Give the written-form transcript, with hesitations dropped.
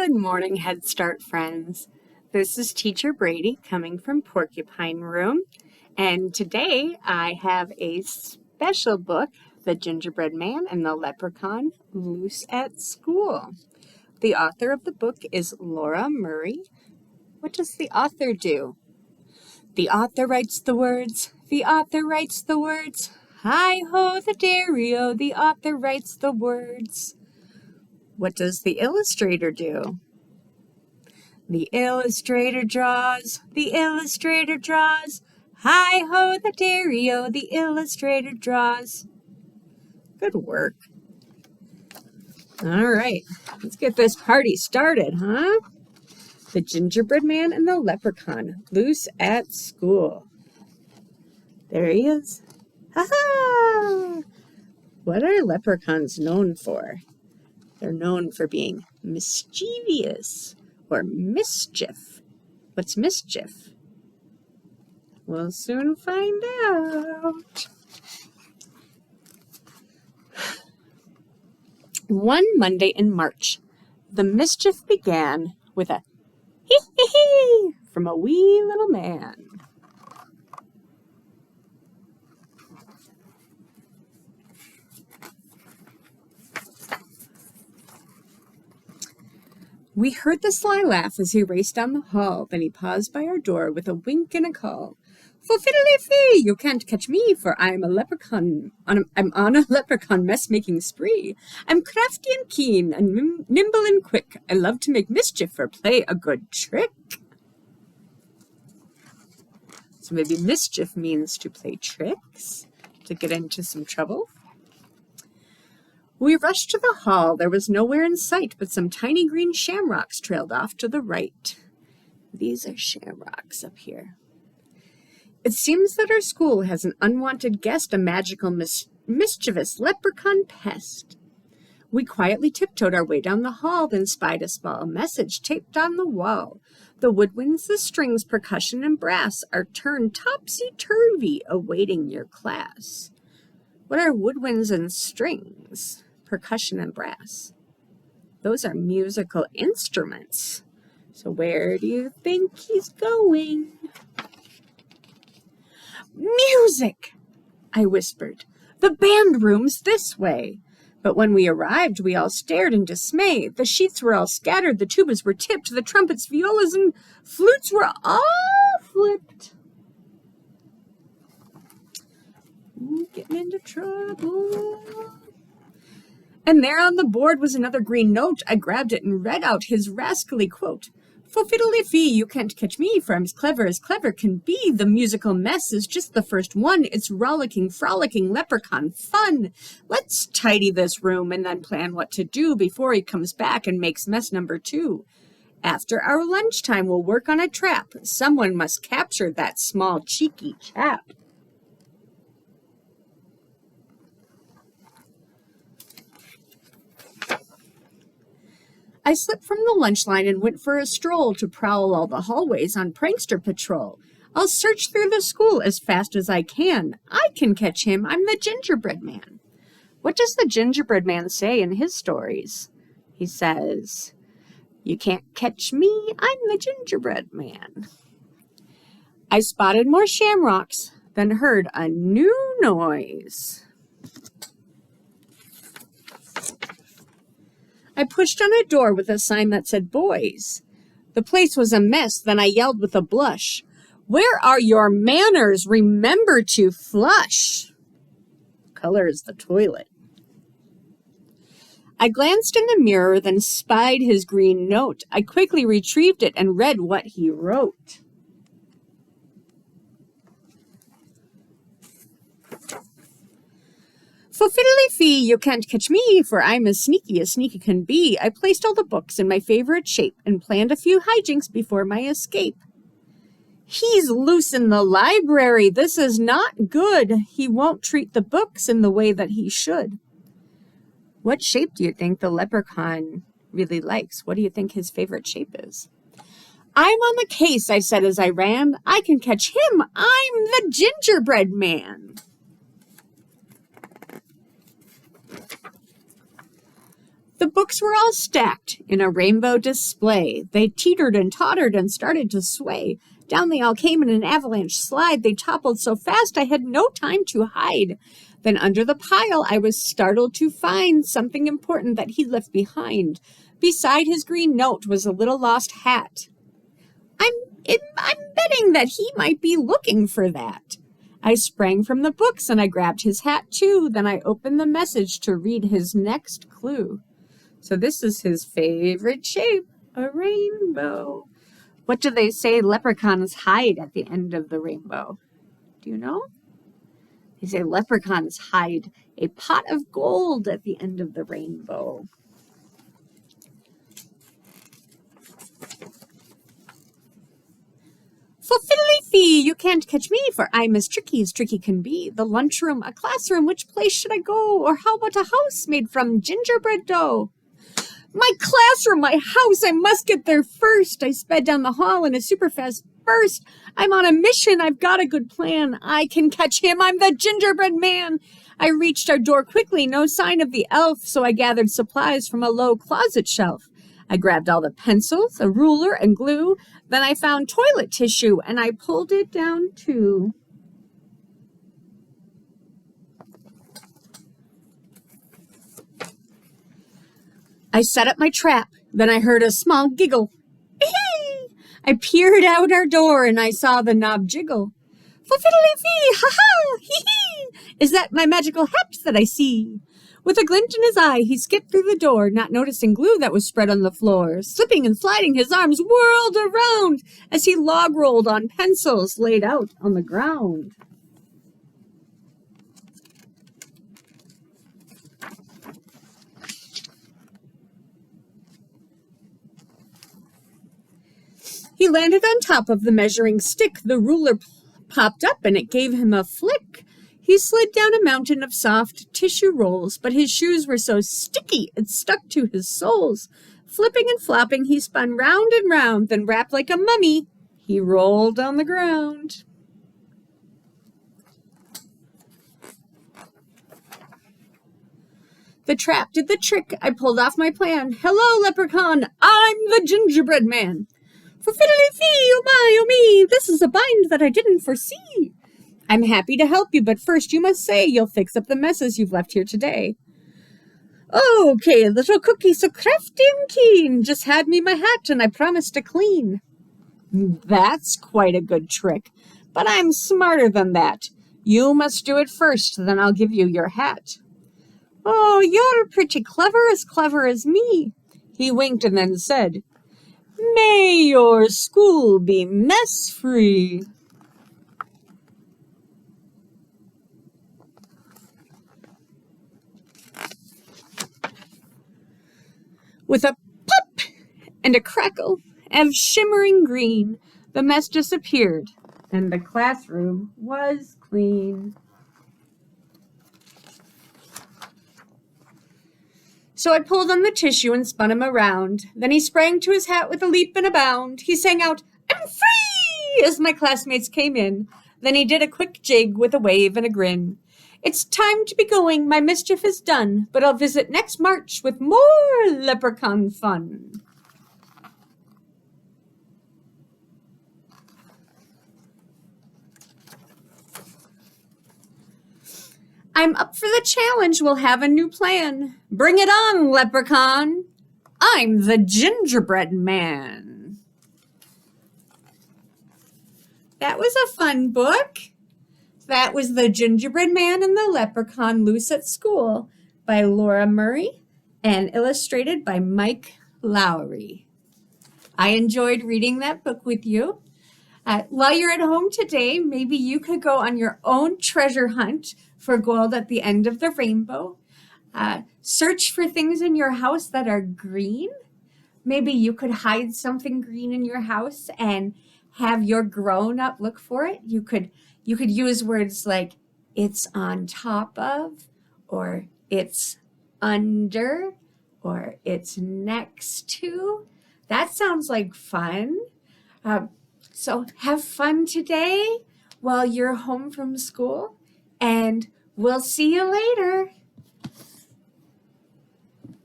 Good morning, Head Start friends. This is Teacher Brady coming from Porcupine Room, and today I have a special book, The Gingerbread Man and the Leprechaun, Loose at School. The author of the book is Laura Murray. What does the author do? The author writes the words, the author writes the words. Hi-ho the dairy-o, the author writes the words. What does the illustrator do? The illustrator draws, the illustrator draws. Hi-ho the dairy-o, the illustrator draws. Good work. All right, let's get this party started, huh? The Gingerbread Man and the Leprechaun, loose at school. There he is. Ha-ha! What are leprechauns known for? They're known for being mischievous or mischief. What's mischief? We'll soon find out. One Monday in March, the mischief began with a hee-hee-hee from a wee little man. We heard the sly laugh as he raced down the hall. Then he paused by our door with a wink and a call. "Foo-fiddly-fee, you can't catch me, for I'm a leprechaun. I'm on a leprechaun mess-making spree. I'm crafty and keen, and nimble and quick. I love to make mischief or play a good trick." So maybe mischief means to play tricks, to get into some trouble. We rushed to the hall. There was nowhere in sight, but some tiny green shamrocks trailed off to the right. These are shamrocks up here. It seems that our school has an unwanted guest, a magical, mischievous leprechaun pest. We quietly tiptoed our way down the hall, then spied a small message taped on the wall. The woodwinds, the strings, percussion, and brass are turned topsy-turvy, awaiting your class. What are woodwinds and strings? Percussion and brass. Those are musical instruments. So where do you think he's going? "Music!" I whispered. "The band room's this way." But when we arrived, we all stared in dismay. The sheets were all scattered, the tubas were tipped, the trumpets, violas, and flutes were all flipped. Getting into trouble. And there on the board was another green note. I grabbed it and read out his rascally quote. "Foo-fiddly-fee, you can't catch me, for I'm as clever can be. The musical mess is just the first one. It's rollicking, frolicking leprechaun fun. Let's tidy this room and then plan what to do before he comes back and makes mess number 2. After our lunchtime, we'll work on a trap. Someone must capture that small cheeky chap." I slipped from the lunch line and went for a stroll to prowl all the hallways on prankster patrol. I'll search through the school as fast as I can. I can catch him. I'm the Gingerbread Man. What does the Gingerbread Man say in his stories? He says, "You can't catch me. I'm the Gingerbread Man." I spotted more shamrocks, then heard a new noise. I pushed on a door with a sign that said boys. The place was a mess. Then I yelled with a blush, "Where are your manners? Remember to flush." Color is the toilet. I glanced in the mirror, then spied his green note. I quickly retrieved it and read what he wrote. "Foo-fiddly-fee, you can't catch me, for I'm as sneaky can be. I placed all the books in my favorite shape and planned a few hijinks before my escape. He's loose in the library. This is not good. He won't treat the books in the way that he should." What shape do you think the leprechaun really likes? What do you think his favorite shape is? "I'm on the case," I said as I ran. "I can catch him. I'm the Gingerbread Man." The books were all stacked in a rainbow display. They teetered and tottered and started to sway. Down they all came in an avalanche slide. They toppled so fast I had no time to hide. Then under the pile I was startled to find something important that he'd left behind. Beside his green note was a little lost hat. I'm betting that he might be looking for that. I sprang from the books and I grabbed his hat too. Then I opened the message to read his next clue. So this is his favorite shape, a rainbow. What do they say leprechauns hide at the end of the rainbow? Do you know? They say leprechauns hide a pot of gold at the end of the rainbow. For fiddly fee, you can't catch me, for I'm as tricky can be. The lunchroom, a classroom, which place should I go? Or how about a house made from gingerbread dough? My classroom, my house, I must get there first. I sped down the hall in a super fast burst. I'm on a mission, I've got a good plan. I can catch him, I'm the gingerbread man. I reached our door quickly, no sign of the elf, so I gathered supplies from a low closet shelf. I grabbed all the pencils, a ruler, and glue. Then I found toilet tissue, and I pulled it down too. I set up my trap. Then I heard a small giggle. I peered out our door, and I saw the knob jiggle. For fiddly-fee, ha-ha, hee-hee! Is that my magical hat that I see? With a glint in his eye, he skipped through the door, not noticing glue that was spread on the floor. Slipping and sliding, his arms whirled around as he log-rolled on pencils laid out on the ground. He landed on top of the measuring stick. The ruler popped up and it gave him a flick. He slid down a mountain of soft tissue rolls, but his shoes were so sticky it stuck to his soles. Flipping and flopping, he spun round and round, then wrapped like a mummy, he rolled on the ground. The trap did the trick. I pulled off my plan. Hello, Leprechaun, I'm the gingerbread man. For fiddly-fee, oh my, oh me, this is a bind that I didn't foresee. I'm happy to help you, but first you must say you'll fix up the messes you've left here today. Okay, little cookie, so crafty and keen. Just hand me my hat and I promise to clean. That's quite a good trick, but I'm smarter than that. You must do it first, then I'll give you your hat. Oh, you're pretty clever as me. He winked and then said, May your school be mess-free. With a pop and a crackle of shimmering green, the mess disappeared, and the classroom was clean. So I pulled on the tissue and spun him around. Then he sprang to his hat with a leap and a bound. He sang out, I'm free, as my classmates came in. Then he did a quick jig with a wave and a grin. It's time to be going, my mischief is done, but I'll visit next March with more leprechaun fun. I'm up for the challenge, we'll have a new plan. Bring it on, Leprechaun. I'm the gingerbread man. That was a fun book. That was The Gingerbread Man and the Leprechaun Loose at School by Laura Murray and illustrated by Mike Lowry. I enjoyed reading that book with you. While you're at home today, maybe you could go on your own treasure hunt for gold at the end of the rainbow. Search for things in your house that are green. Maybe you could hide something green in your house and have your grown-up look for it. You could use words like it's on top of, or it's under, or it's next to. That sounds like fun. So have fun today while you're home from school, and we'll see you later.